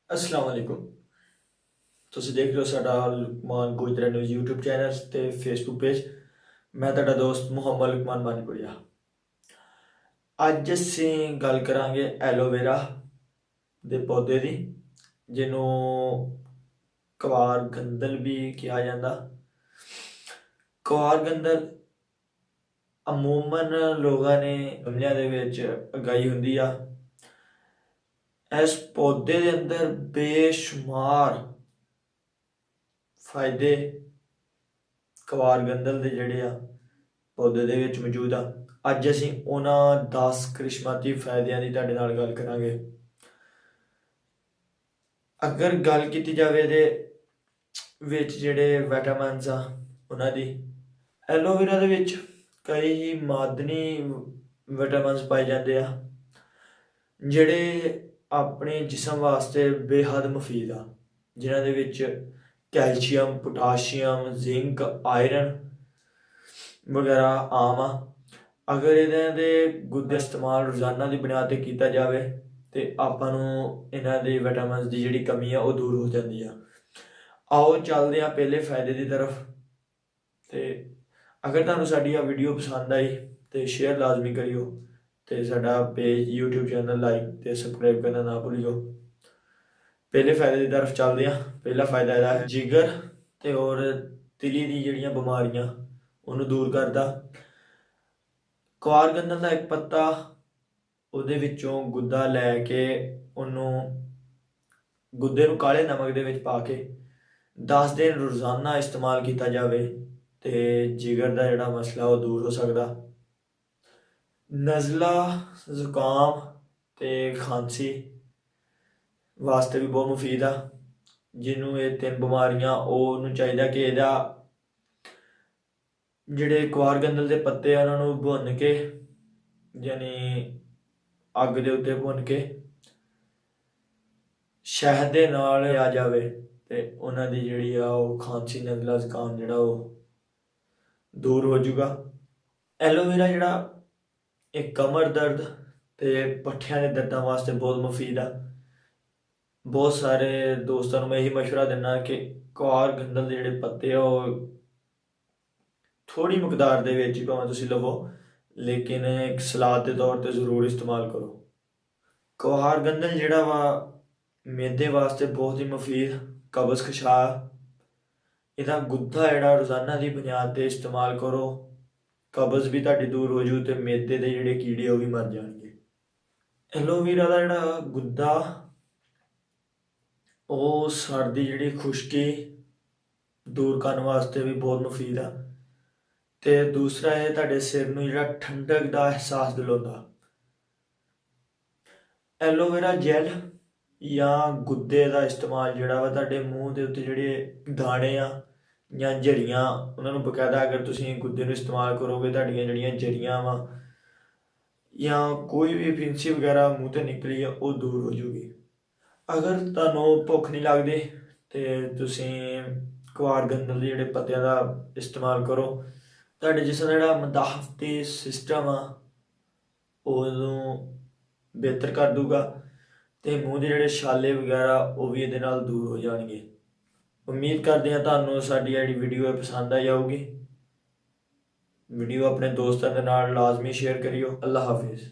अस्सलाम वालेकुम। ਤੁਸੀਂ ਦੇਖ ਰਹੇ ਹੋ ਸਾਡਾ ਲੁਕਮਾਨ ਗੋਇਤਰਾ ਨਿਊਜ਼ YouTube ਚੈਨਲ ਤੇ Facebook ਪੇਜ। ਮੈਂ ਤੁਹਾਡਾ ਦੋਸਤ ਮੁਹੰਮਦ ਲੁਕਮਾਨ ਬਾਨੀਪੁਰੀਆ। ਅੱਜ ਅਸੀਂ ਗੱਲ ਕਰਾਂਗੇ ਐਲੋਵੇਰਾ ਦੇ ਪੌਦੇ ਦੀ, ਜਿਹਨੂੰ ਕਵਾਰ ਗੰਦਲ ਵੀ ਕਿਹਾ ਜਾਂਦਾ। ਕਵਾਰ ਗੰਦਲ ਅਮੂਮਨ ਲੋਕਾਂ ਨੇ ਗਮਲਿਆਂ ਦੇ ਵਿੱਚ ਉਗਾਈ ਹੁੰਦੀ ਆ। ਇਸ ਪੌਦੇ ਦੇ ਅੰਦਰ ਬੇਸ਼ੁਮਾਰ ਫਾਇਦੇ ਕਵਾਰ ਗੰਦਲ ਦੇ ਜਿਹੜੇ ਆ ਪੌਦੇ ਦੇ ਵਿੱਚ ਮੌਜੂਦ ਆ। ਅੱਜ ਅਸੀਂ ਉਹਨਾਂ 10 ਕਰਿਸ਼ਮਾਤੀ ਫਾਇਦਿਆਂ ਦੀ ਤੁਹਾਡੇ ਨਾਲ ਗੱਲ ਕਰਾਂਗੇ। ਅਗਰ ਗੱਲ ਕੀਤੀ ਜਾਵੇ ਦੇ ਵਿੱਚ ਜਿਹੜੇ ਵਿਟਾਮਿਨਸ ਆ ਉਹਨਾਂ ਦੀ, ਐਲੋਵੇਰਾ ਦੇ ਵਿੱਚ ਕਈ ਹੀ ਮਾਦਨੀ ਵਿਟਾਮਿਨਸ ਪਾਏ ਜਾਂਦੇ ਆ ਜਿਹੜੇ ਆਪਣੇ ਜਿਸਮ ਵਾਸਤੇ ਬੇਹੱਦ ਮੁਫੀਦ ਆ, ਜਿਨ੍ਹਾਂ ਦੇ ਵਿੱਚ ਕੈਲਸ਼ੀਅਮ, ਪੋਟਾਸ਼ੀਅਮ, ਜ਼ਿੰਕ, ਆਇਰਨ ਵਗੈਰਾ ਆਮ ਆ। ਅਗਰ ਇਹਨਾਂ ਦੇ ਗੁੱਦੇ ਇਸਤੇਮਾਲ ਰੋਜ਼ਾਨਾ ਦੀ ਬੁਨਿਆਦ 'ਤੇ ਕੀਤਾ ਜਾਵੇ ਤੇ ਆਪਾਂ ਨੂੰ ਇਹਨਾਂ ਦੇ ਵਿਟਾਮਿਨਸ ਦੀ ਜਿਹੜੀ ਕਮੀ ਆ ਉਹ ਦੂਰ ਹੋ ਜਾਂਦੀ ਆ। ਆਓ ਚੱਲਦੇ ਆ ਪਹਿਲੇ ਫਾਇਦੇ ਦੀ ਤਰਫ। ਤੇ ਅਗਰ ਤੁਹਾਨੂੰ ਸਾਡੀ ਆ ਵੀਡੀਓ ਪਸੰਦ ਆਈ ਤੇ ਸ਼ੇਅਰ ਲਾਜ਼ਮੀ ਕਰਿਓ ਤੇ ਸਾਡਾ ਪੇਜ YouTube ਚੈਨਲ ਲਾਈਕ ਤੇ ਸਬਸਕ੍ਰਾਈਬ ਕਰਨਾ ਨਾ ਭੁੱਲਿਓ। ਪਹਿਲੇ ਫਾਇਦੇ ਦੀ ਤਰਫ ਚੱਲਦੇ ਆ। ਪਹਿਲਾ ਫਾਇਦਾ ਇਹਦਾ ਹੈ ਜਿਗਰ ਤੇ ਔਰ ਤਿਲੀ ਦੀ ਜਿਹੜੀਆਂ ਬਿਮਾਰੀਆਂ ਉਹਨੂੰ ਦੂਰ ਕਰਦਾ। ਕਵਾਰ ਗੰਦਲ ਦਾ ਇੱਕ ਪੱਤਾ, ਉਹਦੇ ਵਿੱਚੋਂ ਗੁੱਦਾ ਲੈ ਕੇ ਉਹਨੂੰ ਗੁੱਦੇ ਨੂੰ ਕਾਲੇ ਨਮਕ ਦੇ ਵਿੱਚ ਪਾ ਕੇ 10 ਦਿਨ ਰੋਜ਼ਾਨਾ ਇਸਤੇਮਾਲ ਕੀਤਾ ਜਾਵੇ ਤੇ ਜਿਗਰ ਦਾ ਜਿਹੜਾ ਮਸਲਾ ਉਹ ਦੂਰ ਹੋ ਸਕਦਾ। ਨਜ਼ਲਾ, ਜ਼ੁਕਾਮ ਤੇ ਖਾਂਸੀ ਵਾਸਤੇ ਵੀ ਬਹੁਤ ਮੁਫੀਦ ਆ। ਜਿਹਨੂੰ ਇਹ 3 ਬਿਮਾਰੀਆਂ, ਉਹਨੂੰ ਚਾਹੀਦਾ ਕਿ ਇਹਦਾ ਜਿਹੜੇ ਕਵਾਰ ਗੰਦਲ ਦੇ ਪੱਤੇ ਆ ਉਹਨਾਂ ਨੂੰ ਭੁੰਨ ਕੇ, ਯਾਨੀ ਅੱਗ ਦੇ ਉੱਤੇ ਭੁੰਨ ਕੇ ਸ਼ਹਿਦ ਦੇ ਨਾਲ ਆ ਜਾਵੇ ਤੇ ਉਹਨਾਂ ਦੀ ਜਿਹੜੀ ਆ ਉਹ ਖਾਂਸੀ, ਨਜ਼ਲਾ, ਜ਼ੁਕਾਮ ਜਿਹੜਾ ਉਹ ਦੂਰ ਹੋ ਜਾਊਗਾ। ਐਲੋਵੇਰਾ ਜਿਹੜਾ ਇਹ ਕਮਰ ਦਰਦ ਤੇ ਪੱਠਿਆਂ ਦੇ ਦਰਦਾਂ ਵਾਸਤੇ ਬਹੁਤ ਮੁਫੀਦ ਆ। ਬਹੁਤ ਸਾਰੇ ਦੋਸਤਾਂ ਨੂੰ ਮੈਂ ਇਹੀ ਮਸ਼ਵਰਾ ਦਿੰਦਾ ਕਿ ਕਵਾਰ ਗੰਦਲ ਦੇ ਜਿਹੜੇ ਪੱਤੇ ਆ ਉਹ ਥੋੜ੍ਹੀ ਮਿਕਦਾਰ ਦੇ ਵਿੱਚ ਹੀ ਭਾਵੇਂ ਤੁਸੀਂ ਲਵੋ, ਲੇਕਿਨ ਇੱਕ ਸਲਾਦ ਦੇ ਤੌਰ 'ਤੇ ਜ਼ਰੂਰ ਇਸਤੇਮਾਲ ਕਰੋ। ਕਵਾਰ ਗੰਦਲ ਜਿਹੜਾ ਵਾ ਮੈਦੇ ਵਾਸਤੇ ਬਹੁਤ ਹੀ ਮੁਫੀਦ, ਕਬਜ਼ ਖੁਸ਼ਾ। ਇਹਦਾ ਗੁੱਦਾ ਜਿਹੜਾ ਰੋਜ਼ਾਨਾ ਦੀ ਬੁਨਿਆਦ 'ਤੇ ਇਸਤੇਮਾਲ ਕਰੋ, ਕਬਜ਼ ਵੀ ਤੁਹਾਡੀ ਦੂਰ ਹੋ ਜੂ ਤੇ ਮੈਦੇ ਦੇ ਜਿਹੜੇ ਕੀੜੇ ਉਹ ਵੀ ਮਰ ਜਾਣਗੇ। ਐਲੋਵੇਰਾ ਦਾ ਜਿਹੜਾ ਗੁੱਦਾ ਉਹ ਸਰ ਦੀ ਜਿਹੜੀ ਖੁਸ਼ਕੀ ਦੂਰ ਕਰਨ ਵਾਸਤੇ ਵੀ ਬਹੁਤ ਮੁਫੀਦ ਆ ਤੇ ਦੂਸਰਾ ਇਹ ਤੁਹਾਡੇ ਸਿਰ ਨੂੰ ਜਿਹੜਾ ਠੰਡਕ ਦਾ ਅਹਿਸਾਸ ਦਿਲਾਉਂਦਾ। ਐਲੋਵੇਰਾ ਜੈਲ ਜਾਂ ਗੁੱਦੇ ਦਾ ਇਸਤੇਮਾਲ ਜਿਹੜਾ ਵਾ ਤੁਹਾਡੇ ਮੂੰਹ ਦੇ ਉੱਤੇ ਜਿਹੜੇ ਦਾਣੇ ਆ ਜਾਂ ਜੜੀਆਂ, ਉਹਨਾਂ ਨੂੰ ਬਕਾਇਦਾ ਅਗਰ ਤੁਸੀਂ ਗੁੱਦੇ ਨੂੰ ਇਸਤੇਮਾਲ ਕਰੋਗੇ ਤੁਹਾਡੀਆਂ ਜਿਹੜੀਆਂ ਜੜੀਆਂ ਵਾ ਜਾਂ ਕੋਈ ਵੀ ਫਿੰਸੀ ਵਗੈਰਾ ਮੂੰਹ 'ਤੇ ਨਿਕਲੀ ਆ ਉਹ ਦੂਰ ਹੋ ਜੂਗੀ। ਅਗਰ ਤੁਹਾਨੂੰ ਭੁੱਖ ਨਹੀਂ ਲੱਗਦੀ ਤੇ ਤੁਸੀਂ ਕਵਾਰ ਗੰਦਲ ਦੇ ਜਿਹੜੇ ਪੱਤਿਆਂ ਦਾ ਇਸਤੇਮਾਲ ਕਰੋ। ਤੁਹਾਡੇ ਜਿਸਮ ਦਾ ਜਿਹੜਾ ਮਦਾਫਤੀ ਸਿਸਟਮ ਆ ਉਹਨੂੰ ਬਿਹਤਰ ਕਰ ਦੂਗਾ ਤੇ ਮੂੰਹ ਦੇ ਜਿਹੜੇ ਛਾਲੇ ਵਗੈਰਾ ਉਹ ਵੀ ਇਹਦੇ ਨਾਲ ਦੂਰ ਹੋ ਜਾਣਗੇ। ਉਮੀਦ ਕਰਦੇ ਹਾਂ ਤੁਹਾਨੂੰ ਸਾਡੀ ਜਿਹੜੀ ਵੀਡੀਓ ਪਸੰਦ ਆਈ ਜਾਊਗੀ। ਵੀਡੀਓ ਆਪਣੇ ਦੋਸਤਾਂ ਦੇ ਨਾਲ ਲਾਜ਼ਮੀ ਸ਼ੇਅਰ ਕਰਿਓ। ਅੱਲਾ ਹਾਫਿਜ਼।